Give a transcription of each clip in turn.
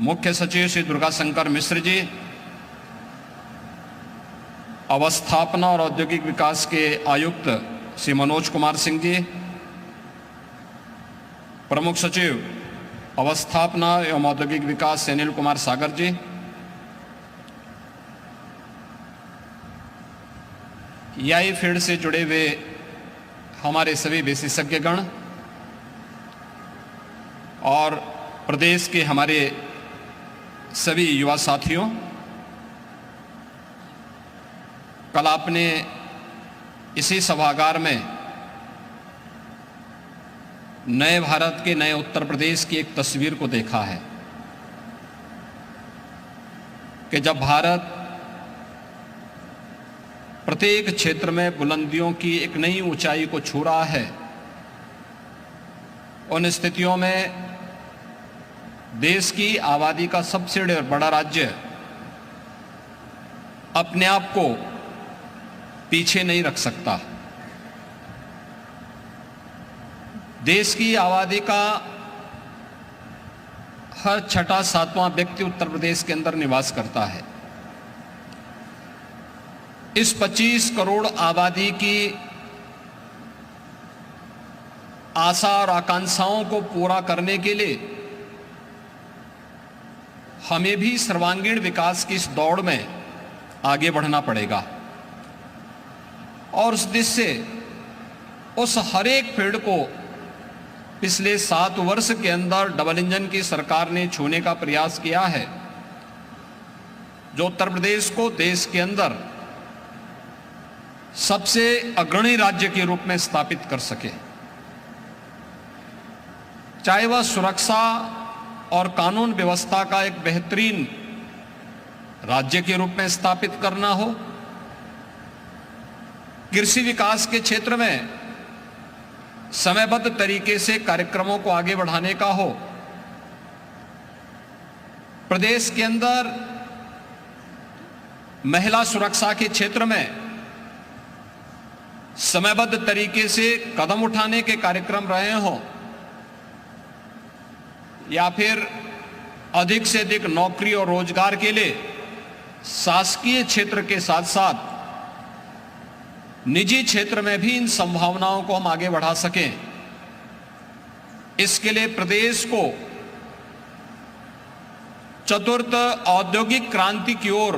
मुख्य सचिव श्री दुर्गा शंकर मिश्र जी, अवस्थापना और औद्योगिक विकास के आयुक्त श्री मनोज कुमार सिंह जी, प्रमुख सचिव अवस्थापना एवं औद्योगिक विकास अनिल कुमार सागर जी, याई फील्ड से जुड़े हुए हमारे सभी विशेषज्ञगण और प्रदेश के हमारे सभी युवा साथियों, कल आपने इसी सभागार में नए भारत के नए उत्तर प्रदेश की एक तस्वीर को देखा है कि जब भारत प्रत्येक क्षेत्र में बुलंदियों की एक नई ऊंचाई को छू रहा है, उन स्थितियों में देश की आबादी का सबसे बड़ा राज्य अपने आप को पीछे नहीं रख सकता। देश की आबादी का हर छठा सातवां व्यक्ति उत्तर प्रदेश के अंदर निवास करता है। इस 25 करोड़ आबादी की आशा और आकांक्षाओं को पूरा करने के लिए हमें भी सर्वांगीण विकास की इस दौड़ में आगे बढ़ना पड़ेगा और उस दिशा से उस हर एक फील्ड को पिछले 7 वर्ष के अंदर डबल इंजन की सरकार ने छूने का प्रयास किया है, जो उत्तर प्रदेश को देश के अंदर सबसे अग्रणी राज्य के रूप में स्थापित कर सके। चाहे वह सुरक्षा और कानून व्यवस्था का एक बेहतरीन राज्य के रूप में स्थापित करना हो, कृषि विकास के क्षेत्र में समयबद्ध तरीके से कार्यक्रमों को आगे बढ़ाने का हो, प्रदेश के अंदर महिला सुरक्षा के क्षेत्र में समयबद्ध तरीके से कदम उठाने के कार्यक्रम रहे हों, या फिर अधिक से अधिक नौकरी और रोजगार के लिए शासकीय क्षेत्र के साथ साथ निजी क्षेत्र में भी इन संभावनाओं को हम आगे बढ़ा सकें। इसके लिए प्रदेश को चतुर्थ औद्योगिक क्रांति की ओर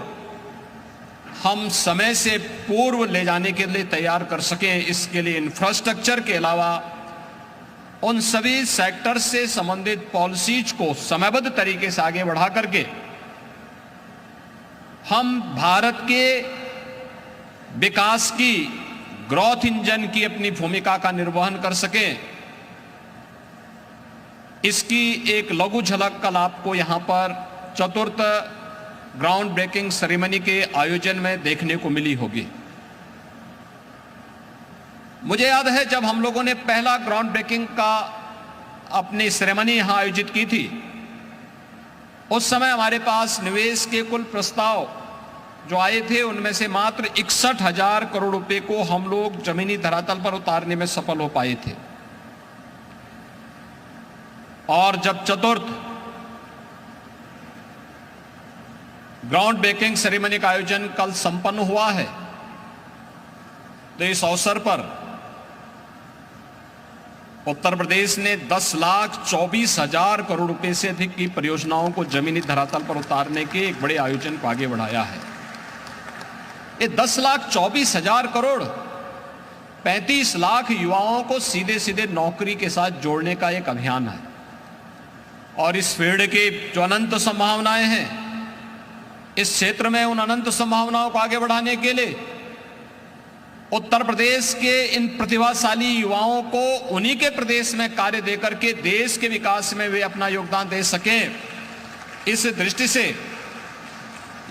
हम समय से पूर्व ले जाने के लिए तैयार कर सकें। इसके लिए इंफ्रास्ट्रक्चर के अलावा उन सभी सेक्टर से संबंधित पॉलिसीज को समयबद्ध तरीके से आगे बढ़ा करके हम भारत के विकास की ग्रोथ इंजन की अपनी भूमिका का निर्वहन कर सकें। इसकी एक लघु झलक कल आपको यहां पर चतुर्थ ग्राउंड ब्रेकिंग सेरेमनी के आयोजन में देखने को मिली होगी। मुझे याद है जब हम लोगों ने पहला ग्राउंड ब्रेकिंग का अपनी सेरेमनी यहां आयोजित की थी, उस समय हमारे पास निवेश के कुल प्रस्ताव जो आए थे उनमें से मात्र 61,000 करोड़ रुपए को हम लोग जमीनी धरातल पर उतारने में सफल हो पाए थे। और जब चतुर्थ ग्राउंड ब्रेकिंग सेरेमनी का आयोजन कल संपन्न हुआ है, तो इस अवसर पर उत्तर प्रदेश ने 10,24,000 करोड़ रुपए से अधिक की परियोजनाओं को जमीनी धरातल पर उतारने के एक बड़े आयोजन को आगे बढ़ाया है। ये 10,24,000 करोड़ 35 लाख युवाओं को सीधे सीधे नौकरी के साथ जोड़ने का एक अभियान है। और इस फील्ड की जो अनंत संभावनाएं हैं, इस क्षेत्र में उन अनंत संभावनाओं को आगे बढ़ाने के लिए उत्तर प्रदेश के इन प्रतिभाशाली युवाओं को उन्हीं के प्रदेश में कार्य देकर के देश के विकास में वे अपना योगदान दे सकें। इस दृष्टि से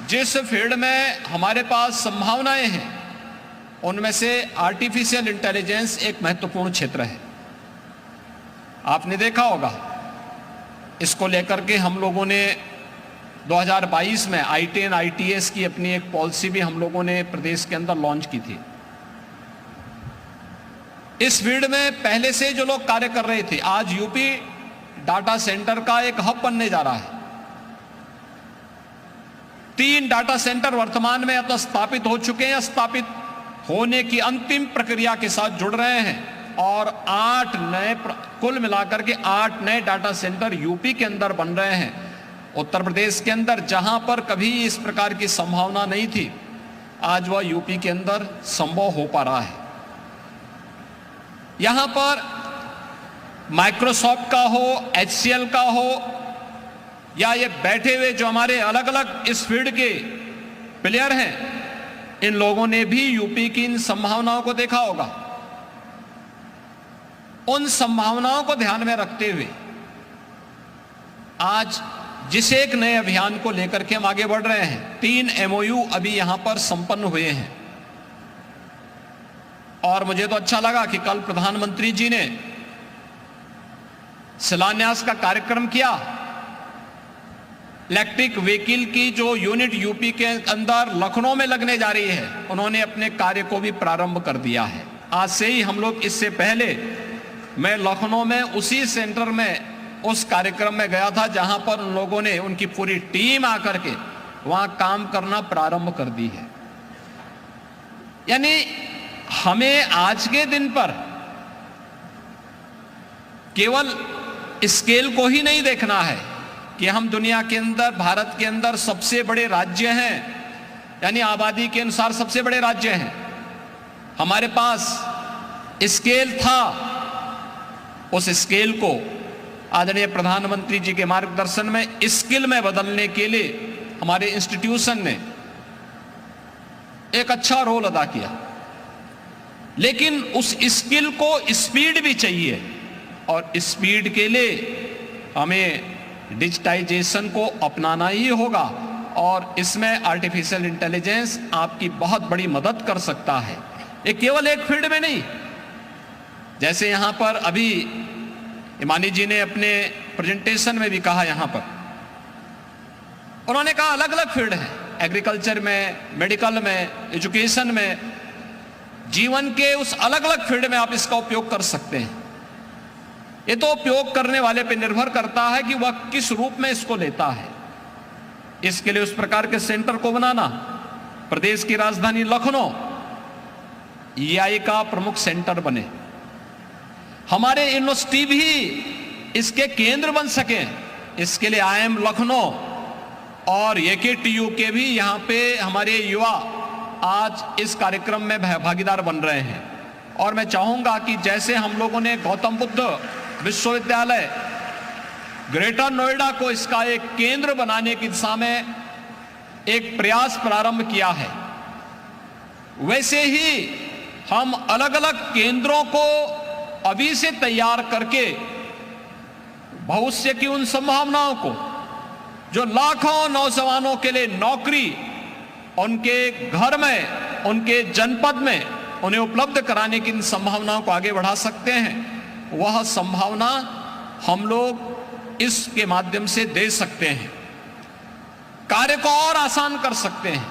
जिस फील्ड में हमारे पास संभावनाएं हैं, उनमें से आर्टिफिशियल इंटेलिजेंस एक महत्वपूर्ण क्षेत्र है। आपने देखा होगा, इसको लेकर के हम लोगों ने 2022 में IT और ITS की अपनी एक पॉलिसी भी हम लोगों ने प्रदेश के अंदर लॉन्च की थी। इस फील्ड में पहले से जो लोग कार्य कर रहे थे, आज यूपी डाटा सेंटर का एक हब बनने जा रहा है। 3 डाटा सेंटर वर्तमान में तो स्थापित हो चुके हैं, स्थापित होने की अंतिम प्रक्रिया के साथ जुड़ रहे हैं, और 8 नए, कुल मिलाकर के 8 नए डाटा सेंटर यूपी के अंदर बन रहे हैं। उत्तर प्रदेश के अंदर जहां पर कभी इस प्रकार की संभावना नहीं थी, आज वह यूपी के अंदर संभव हो पा रहा है। यहां पर माइक्रोसॉफ्ट का हो, HCL का हो, या ये बैठे हुए जो हमारे अलग अलग इस फील्ड के प्लेयर हैं, इन लोगों ने भी यूपी की इन संभावनाओं को देखा होगा। उन संभावनाओं को ध्यान में रखते हुए आज जिस एक नए अभियान को लेकर के हम आगे बढ़ रहे हैं, 3 MOU अभी यहां पर संपन्न हुए हैं। और मुझे तो अच्छा लगा कि कल प्रधानमंत्री जी ने शिलान्यास का कार्यक्रम किया। इलेक्ट्रिक व्हीकल की जो यूनिट यूपी के अंदर लखनऊ में लगने जा रही है, उन्होंने अपने कार्य को भी प्रारंभ कर दिया है। आज से ही हम लोग, इससे पहले मैं लखनऊ में उसी सेंटर में उस कार्यक्रम में गया था जहां पर उन लोगों ने, उनकी पूरी टीम आकर के वहां काम करना प्रारंभ कर दी है। यानी हमें आज के दिन पर केवल स्केल को ही नहीं देखना है कि हम दुनिया के अंदर, भारत के अंदर सबसे बड़े राज्य हैं, यानी आबादी के अनुसार सबसे बड़े राज्य हैं। हमारे पास स्केल था, उस स्केल को आदरणीय प्रधानमंत्री जी के मार्गदर्शन में स्किल में बदलने के लिए हमारे इंस्टीट्यूशन ने एक अच्छा रोल अदा किया। लेकिन उस स्किल को स्पीड भी चाहिए, और स्पीड के लिए हमें डिजिटाइजेशन को अपनाना ही होगा, और इसमें आर्टिफिशियल इंटेलिजेंस आपकी बहुत बड़ी मदद कर सकता है। ये केवल एक फील्ड में नहीं, जैसे यहां पर अभी इमानी जी ने अपने प्रेजेंटेशन में भी कहा, यहां पर उन्होंने कहा अलग अलग फील्ड है, एग्रीकल्चर में, मेडिकल में, एजुकेशन में, जीवन के उस अलग अलग फील्ड में आप इसका उपयोग कर सकते हैं। ये तो उपयोग करने वाले पे निर्भर करता है कि वह किस रूप में इसको लेता है। इसके लिए उस प्रकार के सेंटर को बनाना, प्रदेश की राजधानी लखनऊ EI का प्रमुख सेंटर बने, हमारे यूनिवर्सिटी भी इसके केंद्र बन सके, इसके लिए IIM लखनऊ और AKTU के भी यहाँ पे हमारे युवा आज इस कार्यक्रम में भागीदार बन रहे हैं। और मैं चाहूंगा कि जैसे हम लोगों ने गौतम बुद्ध विश्वविद्यालय ग्रेटर नोएडा को इसका एक केंद्र बनाने की दिशा में एक प्रयास प्रारंभ किया है, वैसे ही हम अलग अलग केंद्रों को अभी से तैयार करके भविष्य की उन संभावनाओं को, जो लाखों नौजवानों के लिए नौकरी उनके घर में, उनके जनपद में उन्हें उपलब्ध कराने की इन संभावनाओं को आगे बढ़ा सकते हैं, वह संभावना हम लोग इसके माध्यम से दे सकते हैं। कार्य को और आसान कर सकते हैं।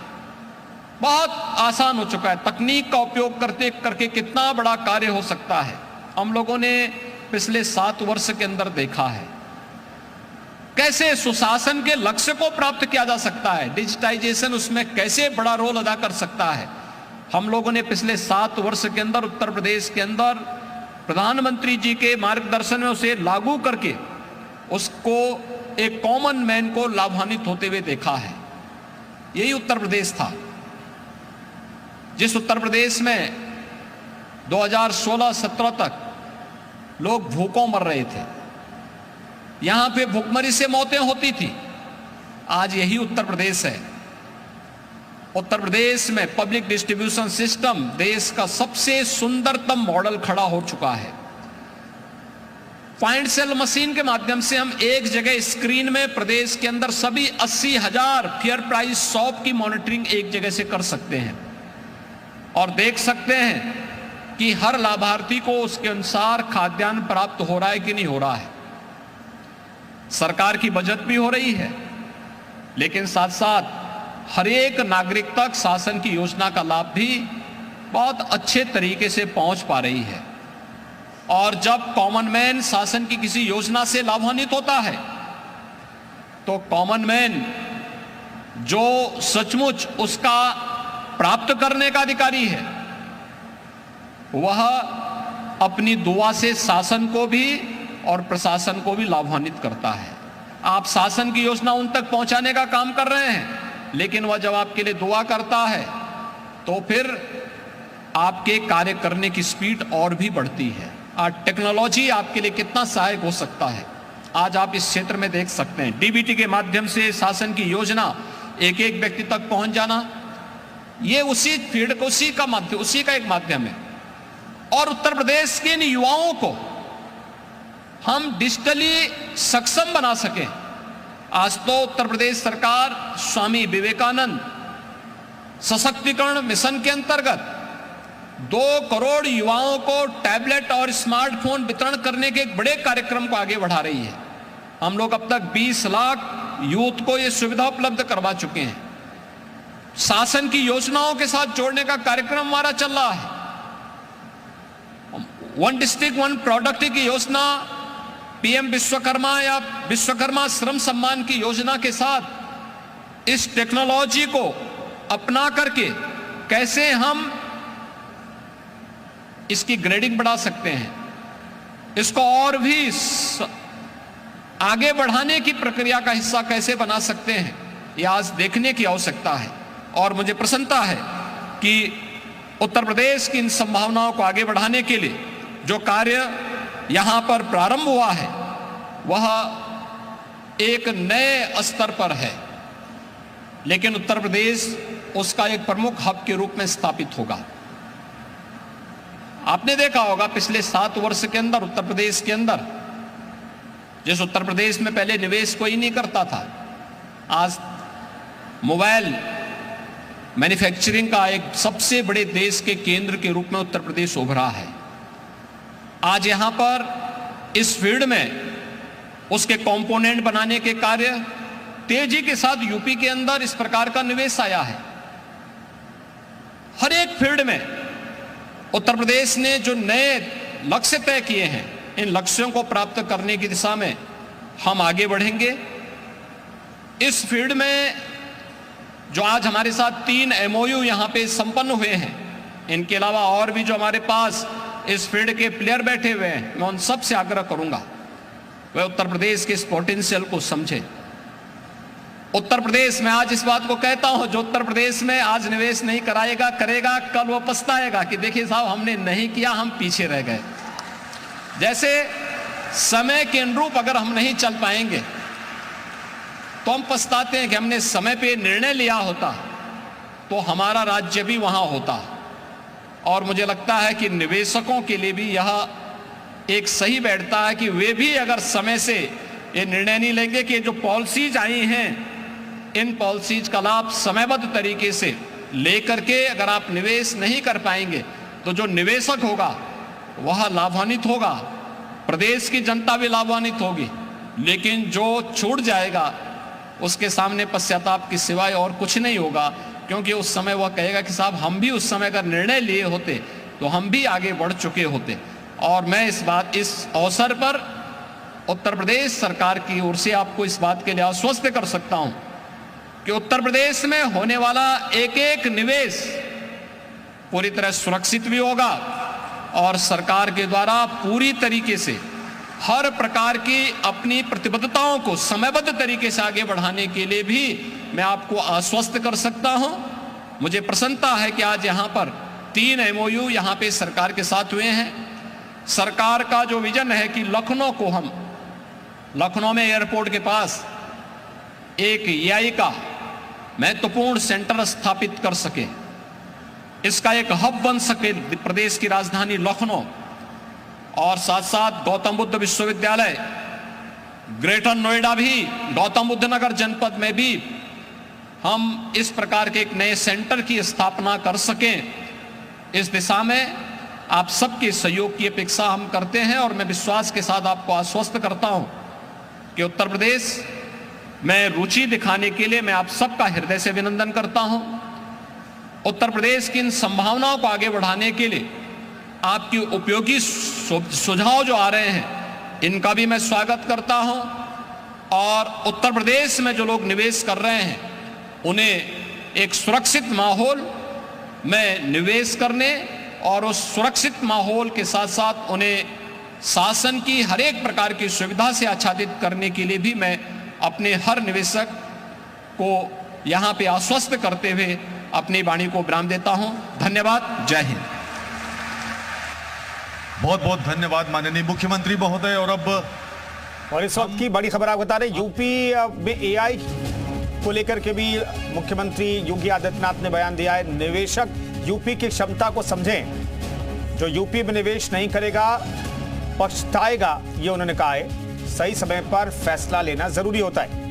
बहुत आसान हो चुका है, तकनीक का उपयोग करते करके कितना बड़ा कार्य हो सकता है, हम लोगों ने पिछले 7 वर्ष के अंदर देखा है। कैसे सुशासन के लक्ष्य को प्राप्त किया जा सकता है, डिजिटाइजेशन उसमें कैसे बड़ा रोल अदा कर सकता है। हम लोगों ने पिछले 7 वर्ष के अंदर उत्तर प्रदेश के अंदर प्रधानमंत्री जी के मार्गदर्शन में उसे लागू करके उसको एक कॉमन मैन को लाभान्वित होते हुए देखा है। यही उत्तर प्रदेश था, जिस उत्तर प्रदेश में 2016-17 तक लोग भूखों मर रहे थे, यहां पे भूखमरी से मौतें होती थी। आज यही उत्तर प्रदेश है। उत्तर प्रदेश में पब्लिक डिस्ट्रीब्यूशन सिस्टम देश का सबसे सुंदरतम मॉडल खड़ा हो चुका है। पॉइंट सेल मशीन के माध्यम से हम एक जगह स्क्रीन में प्रदेश के अंदर सभी 80,000 फेयर प्राइस शॉप की मॉनिटरिंग एक जगह से कर सकते हैं और देख सकते हैं कि हर लाभार्थी को उसके अनुसार खाद्यान्न प्राप्त हो रहा है कि नहीं हो रहा है। सरकार की बचत भी हो रही है, लेकिन साथ साथ हर एक नागरिक तक शासन की योजना का लाभ भी बहुत अच्छे तरीके से पहुंच पा रही है। और जब कॉमन मैन शासन की किसी योजना से लाभान्वित होता है तो कॉमन मैन जो सचमुच उसका प्राप्त करने का अधिकारी है, वह अपनी दुआ से शासन को भी और प्रशासन को भी लाभान्वित करता है। आप शासन की योजना उन तक पहुंचाने का काम कर रहे हैं, लेकिन वह जब आपके लिए दुआ करता है तो फिर आपके कार्य करने की स्पीड और भी बढ़ती है। आज टेक्नोलॉजी आपके लिए कितना सहायक हो सकता है, आज आप इस क्षेत्र में देख सकते हैं। डीबीटी के माध्यम से शासन की योजना एक एक व्यक्ति तक पहुंच जाना, ये उसी फील्ड को उसी का एक माध्यम है। और उत्तर प्रदेश के इन युवाओं को हम डिजिटली सक्षम बना सकें। आज तो उत्तर प्रदेश सरकार स्वामी विवेकानंद सशक्तिकरण मिशन के अंतर्गत 2 करोड़ युवाओं को टैबलेट और स्मार्टफोन वितरण करने के एक बड़े कार्यक्रम को आगे बढ़ा रही है। हम लोग अब तक 20 लाख यूथ को यह सुविधा उपलब्ध करवा चुके हैं। शासन की योजनाओं के साथ जोड़ने का कार्यक्रम हमारा चल रहा है। 1 डिस्ट्रिक्ट 1 प्रोडक्ट की योजना, पीएम विश्वकर्मा या विश्वकर्मा श्रम सम्मान की योजना के साथ इस टेक्नोलॉजी को अपना करके कैसे हम इसकी ग्रेडिंग बढ़ा सकते हैं, इसको और भी आगे बढ़ाने की प्रक्रिया का हिस्सा कैसे बना सकते हैं, यह आज देखने की आवश्यकता है। और मुझे प्रसन्नता है कि उत्तर प्रदेश की इन संभावनाओं को आगे बढ़ाने के लिए जो कार्य यहां पर प्रारंभ हुआ है वह एक नए स्तर पर है, लेकिन उत्तर प्रदेश उसका एक प्रमुख हब के रूप में स्थापित होगा। आपने देखा होगा पिछले 7 वर्ष के अंदर उत्तर प्रदेश के अंदर, जिस उत्तर प्रदेश में पहले निवेश कोई नहीं करता था, आज मोबाइल मैन्युफैक्चरिंग का एक सबसे बड़े देश के केंद्र के रूप में उत्तर प्रदेश उभरा है। आज यहां पर इस फील्ड में उसके कंपोनेंट बनाने के कार्य तेजी के साथ यूपी के अंदर इस प्रकार का निवेश आया है। हर एक फील्ड में उत्तर प्रदेश ने जो नए लक्ष्य तय किए हैं, इन लक्ष्यों को प्राप्त करने की दिशा में हम आगे बढ़ेंगे। इस फील्ड में जो आज हमारे साथ 3 MOU यहां पे संपन्न हुए हैं, इनके अलावा और भी जो हमारे पास इस फील्ड के प्लेयर बैठे हुए हैं, मैं उन सब से आग्रह करूंगा वह उत्तर प्रदेश के इस पोटेंशियल को समझे। उत्तर प्रदेश में आज इस बात को कहता हूं, जो उत्तर प्रदेश में आज निवेश नहीं कराएगा करेगा, कल वो पछताएगा कि देखिए साहब हमने नहीं किया, हम पीछे रह गए। जैसे समय के अनुरूप अगर हम नहीं चल पाएंगे तो हम पछताते हैं कि हमने समय पे निर्णय लिया होता तो हमारा राज्य भी वहां होता। और मुझे लगता है कि निवेशकों के लिए भी यह एक सही बैठता है कि वे भी अगर समय से ये निर्णय नहीं लेंगे कि जो पॉलिसीज आई हैं, इन पॉलिसीज का लाभ समयबद्ध तरीके से लेकर के अगर आप निवेश नहीं कर पाएंगे तो जो निवेशक होगा वह लाभान्वित होगा, प्रदेश की जनता भी लाभान्वित होगी, लेकिन जो छूट जाएगा उसके सामने पश्चाताप की सिवाय और कुछ नहीं होगा। क्योंकि उस समय वह कहेगा कि साहब हम भी उस समय अगर निर्णय लिए होते तो हम भी आगे बढ़ चुके होते। और मैं इस अवसर पर उत्तर प्रदेश सरकार की ओर से आपको इस बात के लिए आश्वस्त कर सकता हूं कि उत्तर प्रदेश में होने वाला एक एक निवेश पूरी तरह सुरक्षित भी होगा और सरकार के द्वारा पूरी तरीके से हर प्रकार की अपनी प्रतिबद्धताओं को समयबद्ध तरीके से आगे बढ़ाने के लिए भी मैं आपको आश्वस्त कर सकता हूं। मुझे प्रसन्नता है कि आज यहां पर 3 MOU यहां पे सरकार के साथ हुए हैं। सरकार का जो विजन है कि लखनऊ में एयरपोर्ट के पास एक AI का महत्वपूर्ण सेंटर स्थापित कर सके, इसका एक हब बन सके प्रदेश की राजधानी लखनऊ, और साथ साथ गौतम बुद्ध विश्वविद्यालय ग्रेटर नोएडा भी, गौतम बुद्ध नगर जनपद में भी हम इस प्रकार के एक नए सेंटर की स्थापना कर सकें। इस दिशा में आप सबके सहयोग की अपेक्षा हम करते हैं और मैं विश्वास के साथ आपको आश्वस्त करता हूं कि उत्तर प्रदेश में रुचि दिखाने के लिए मैं आप सबका हृदय से अभिनंदन करता हूं। उत्तर प्रदेश की इन संभावनाओं को आगे बढ़ाने के लिए आपकी उपयोगी सुझाव जो आ रहे हैं इनका भी मैं स्वागत करता हूं। और उत्तर प्रदेश में जो लोग निवेश कर रहे हैं उन्हें एक सुरक्षित माहौल में निवेश करने और उस सुरक्षित माहौल के साथ साथ उन्हें शासन की हर एक प्रकार की सुविधा से आच्छादित करने के लिए भी मैं अपने हर निवेशक को यहां पे आश्वस्त करते हुए अपनी वाणी को विराम देता हूं। धन्यवाद। जय हिंद। बहुत बहुत धन्यवाद माननीय मुख्यमंत्री महोदय। और इस वक्त की बड़ी खबर आप बता रहे, यूपी में एआई को लेकर के भी मुख्यमंत्री योगी आदित्यनाथ ने बयान दिया है। निवेशक यूपी की क्षमता को समझें, जो यूपी में निवेश नहीं करेगा पछताएगा, ये उन्होंने कहा है। सही समय पर फैसला लेना जरूरी होता है।